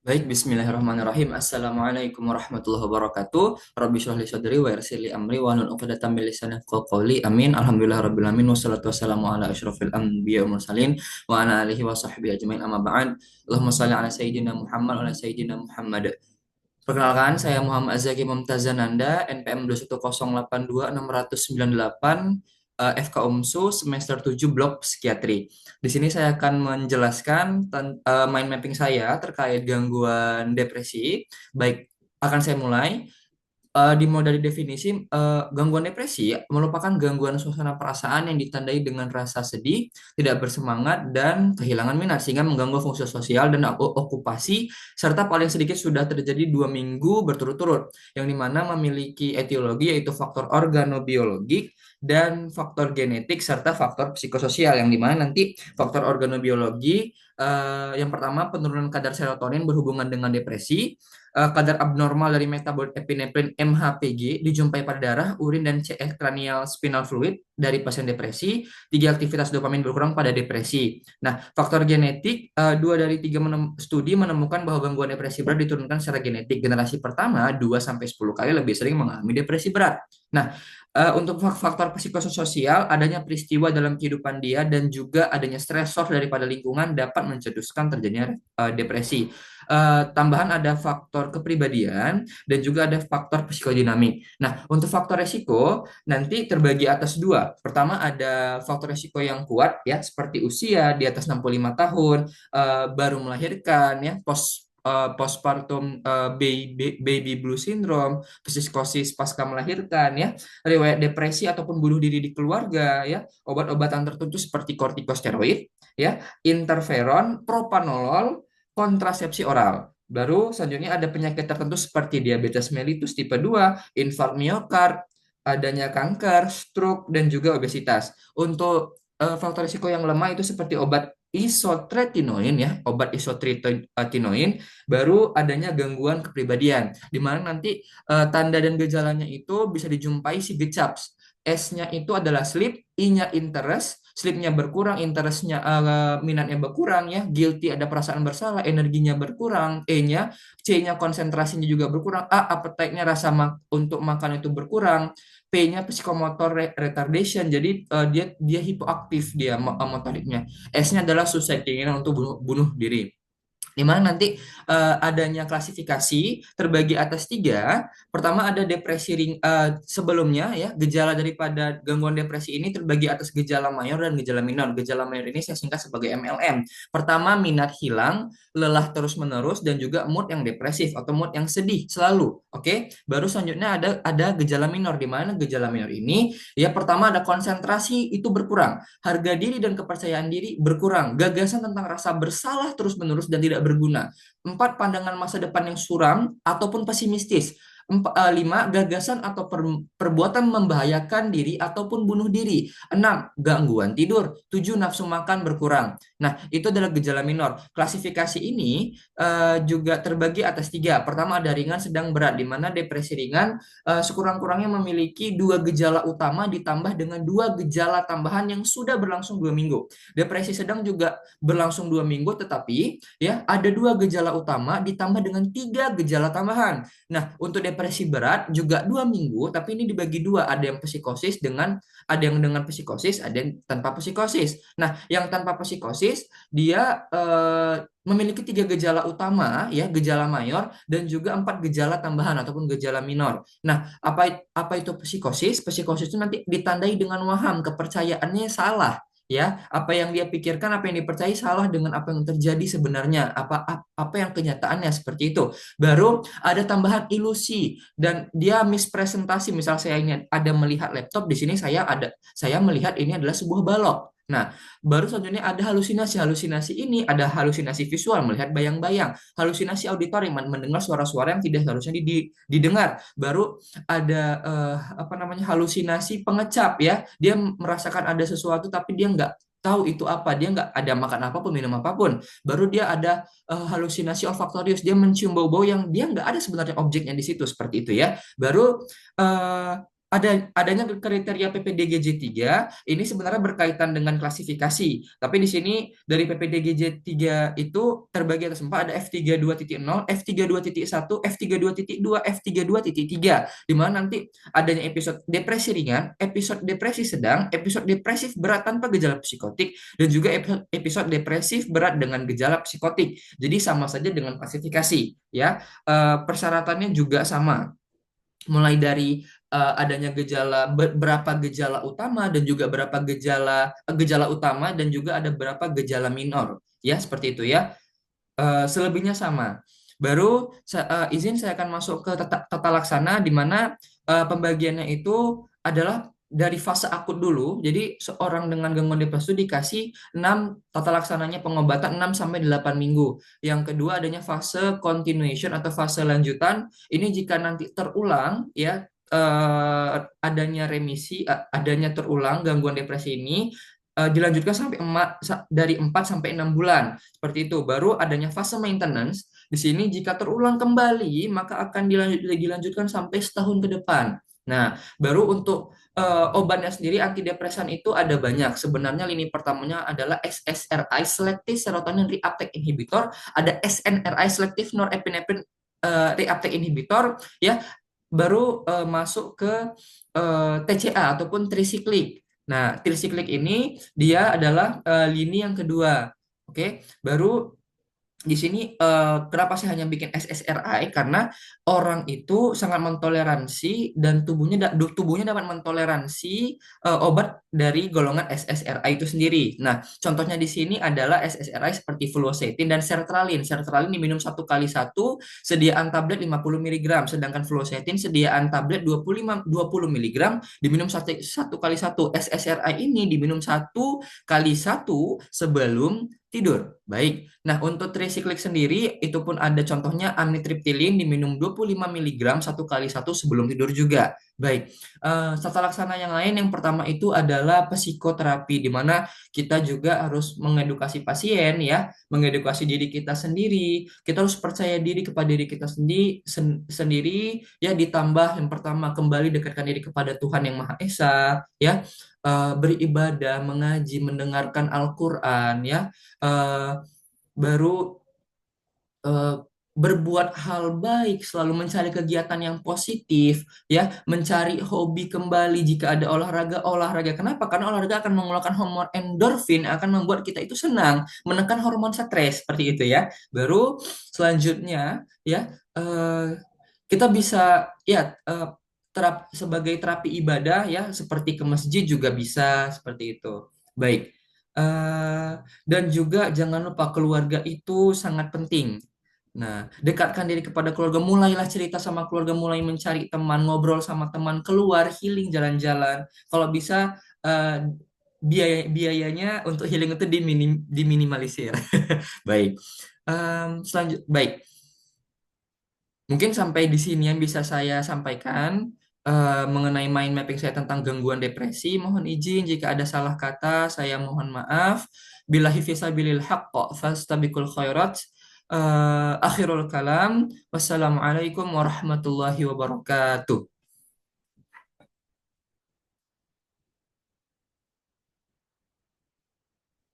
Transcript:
Baik, bismillahirrahmanirrahim. Assalamualaikum warahmatullahi wabarakatuh. Rabbi shrah li sadri wa yassir li amri wa hlul 'uqdatam min lisani yafqahu qawli. Amin. Alhamdulillahirabbil alamin wassalatu wassalamu ala asyrofil anbiya'i wal mursalin wa ala alihi wa sahbihi ajmain amma ba'd. Allahumma shalli ala sayyidina Muhammad wa ala sayyidina Muhammad. Perkenalkan, saya Muhammad Azaki Mumtazananda, NPM 210826098, FK UMSU semester 7 Blok Psikiatri. Di sini saya akan menjelaskan mind mapping saya terkait gangguan depresi. Baik, akan saya mulai. Dimulai dari definisi, gangguan depresi merupakan gangguan suasana perasaan yang ditandai dengan rasa sedih, tidak bersemangat, dan kehilangan minat sehingga mengganggu fungsi sosial dan okupasi, serta paling sedikit sudah terjadi 2 minggu berturut-turut, yang dimana memiliki etiologi yaitu faktor organobiologik dan faktor genetik serta faktor psikososial, yang dimana nanti faktor organobiologi, yang pertama penurunan kadar serotonin berhubungan dengan depresi. Kadar abnormal dari metabolit epinefrin MHPG dijumpai pada darah, urin, dan CF cranial spinal fluid dari pasien depresi. 3, aktivitas dopamin berkurang pada depresi. Nah, faktor genetik, 2 dari 3 studi menemukan bahwa gangguan depresi berat diturunkan secara genetik. Generasi pertama 2 sampai 10 kali lebih sering mengalami depresi berat. Nah, untuk faktor psikososial, adanya peristiwa dalam kehidupan dia dan juga adanya stresor daripada lingkungan dapat mencetuskan terjadinya depresi. Tambahan ada faktor kepribadian dan juga ada faktor psikodinamik. Nah, untuk faktor resiko nanti terbagi atas 2. Pertama ada faktor resiko yang kuat ya, seperti usia di atas 65 tahun, baru melahirkan ya, postpartum, baby blue syndrome, psikosis pasca melahirkan ya, riwayat depresi ataupun bunuh diri di keluarga ya, obat-obatan tertentu seperti kortikosteroid ya, interferon, propanolol, kontrasepsi oral. Baru selanjutnya ada penyakit tertentu seperti diabetes mellitus tipe 2, infark miokard, adanya kanker, stroke, dan juga obesitas. Untuk faktor risiko yang lemah itu seperti obat isotretinoin ya, obat isotretinoin, baru adanya gangguan kepribadian, di mana nanti tanda dan gejalanya itu bisa dijumpai si GECAPS. S-nya itu adalah sleep, I-nya interest, sleepnya berkurang, interestnya, minatnya berkurang ya, guilty ada perasaan bersalah, energinya berkurang, E-nya, C-nya konsentrasinya juga berkurang, A appetite-nya untuk makan itu berkurang, P-nya psikomotor retardation, jadi dia dia hipoaktif dia motoriknya. S-nya adalah suicide, keinginan untuk bunuh diri. Di mana nanti adanya klasifikasi terbagi atas 3. Pertama ada depresi sebelumnya ya, gejala daripada gangguan depresi ini terbagi atas gejala mayor dan gejala minor. Gejala mayor ini saya singkat sebagai MLM. Pertama, minat hilang, lelah terus-menerus, dan juga mood yang depresif atau mood yang sedih selalu. Oke, baru selanjutnya ada gejala minor, di mana gejala minor ini ya, pertama ada konsentrasi itu berkurang, harga diri dan kepercayaan diri berkurang, gagasan tentang rasa bersalah terus-menerus dan tidak berguna. 4, pandangan masa depan yang suram ataupun pesimistis. 5, gagasan atau perbuatan membahayakan diri ataupun bunuh diri. 6, gangguan tidur. 7, nafsu makan berkurang. Nah, itu adalah gejala minor. Klasifikasi ini juga terbagi atas 3. Pertama ada ringan, sedang, berat, di mana depresi ringan sekurang-kurangnya memiliki 2 gejala utama ditambah dengan 2 gejala tambahan yang sudah berlangsung 2 minggu. Depresi sedang juga berlangsung 2 minggu, tetapi ya ada 2 gejala utama ditambah dengan 3 gejala tambahan. Nah, untuk depresi berat juga 2 minggu, tapi ini dibagi 2. Ada yang dengan psikosis, ada yang tanpa psikosis. Nah, yang tanpa psikosis dia memiliki 3 gejala utama ya, gejala mayor dan juga 4 gejala tambahan ataupun gejala minor. Nah, apa itu psikosis? Psikosis itu nanti ditandai dengan waham, kepercayaannya salah ya, apa yang dia pikirkan, apa yang dipercayai salah dengan apa yang terjadi sebenarnya, apa yang kenyataannya seperti itu. Baru ada tambahan ilusi dan dia mispresentasi. Misal saya ini ada melihat laptop, di sini saya melihat ini adalah sebuah balok. Nah, baru selanjutnya ada halusinasi. Halusinasi ini ada halusinasi visual, melihat bayang-bayang, halusinasi auditori, mendengar suara-suara yang tidak seharusnya didengar. Baru ada apa namanya, halusinasi pengecap ya. Dia merasakan ada sesuatu tapi dia nggak tahu itu apa, dia nggak ada makan apapun, minum apapun. Baru dia ada halusinasi olfaktorius, dia mencium bau-bau yang dia nggak ada sebenarnya objeknya di situ, seperti itu ya. Baru adanya kriteria PPDGJ 3 ini sebenarnya berkaitan dengan klasifikasi. Tapi di sini dari PPDGJ 3 itu terbagi atas empat, ada F32.0, F32.1, F32.2, F32.3. Di mana nanti adanya episode depresi ringan, episode depresi sedang, episode depresif berat tanpa gejala psikotik, dan juga episode depresif berat dengan gejala psikotik. Jadi sama saja dengan klasifikasi, ya. Persyaratannya juga sama, mulai dari adanya berapa gejala utama dan juga berapa gejala utama dan juga ada berapa gejala minor, ya seperti itu ya. Selebihnya sama. Baru izin saya akan masuk ke tata laksana, di mana pembagiannya itu adalah dari fase akut dulu. Jadi seorang dengan gangguan depresi itu dikasih 6 tata laksananya pengobatan 6 sampai 8 minggu. Yang kedua adanya fase continuation atau fase lanjutan. Ini jika nanti terulang ya, adanya remisi, adanya terulang gangguan depresi ini, dilanjutkan sampai dari 4 sampai 6 bulan. Seperti itu. Baru adanya fase maintenance. Di sini jika terulang kembali, maka akan dilanjutkan sampai setahun ke depan. Nah, baru untuk obatnya sendiri, antidepresan itu ada banyak. Sebenarnya lini pertamanya adalah SSRI, Selective Serotonin Reuptake Inhibitor, ada SNRI, Selective Norepinephrine Reuptake Inhibitor, ya. Baru masuk ke TCA ataupun tricyclic. Nah, tricyclic ini dia adalah lini yang kedua. Oke, baru di sini kenapa saya hanya bikin SSRI, karena orang itu sangat mentoleransi dan tubuhnya dapat mentoleransi obat dari golongan SSRI itu sendiri. Nah, contohnya di sini adalah SSRI seperti fluoxetine dan sertralin. Sertralin diminum 1 kali 1, sediaan tablet 50 mg, sedangkan fluoxetine sediaan tablet 20 mg diminum 1 kali 1. SSRI ini diminum 1 kali 1 sebelum tidur. Baik. Nah, untuk tricyclic sendiri itu pun ada contohnya, amitriptilin diminum 25 mg 1 kali 1 sebelum tidur juga. Baik. Tata laksana yang lain, yang pertama itu adalah psikoterapi, di mana kita juga harus mengedukasi pasien ya, mengedukasi diri kita sendiri. Kita harus percaya diri kepada diri kita sendiri ya, ditambah yang pertama kembali dekatkan diri kepada Tuhan yang Maha Esa ya, beribadah, mengaji, mendengarkan Al-Qur'an ya. eh, Baru eh, berbuat hal baik, selalu mencari kegiatan yang positif, ya, mencari hobi kembali. Jika ada olahraga, olahraga. Kenapa? Karena olahraga akan mengeluarkan hormon endorfin, akan membuat kita itu senang, menekan hormon stres, seperti itu ya. Baru selanjutnya, ya, kita bisa ya sebagai terapi ibadah ya, seperti ke masjid juga bisa, seperti itu. Baik. Eh, dan juga jangan lupa keluarga itu sangat penting. Nah, dekatkan diri kepada keluarga, mulailah cerita sama keluarga, mulai mencari teman, ngobrol sama teman, keluar, healing, jalan-jalan. Kalau bisa biayanya untuk healing itu diminimalisir. Baik. Baik. Mungkin sampai di sini yang bisa saya sampaikan mengenai mind mapping saya tentang gangguan depresi. Mohon izin jika ada salah kata, saya mohon maaf. Billahi fisabilil haqq fastabiqul khairat. Akhirul kalam. Wassalamualaikum warahmatullahi wabarakatuh.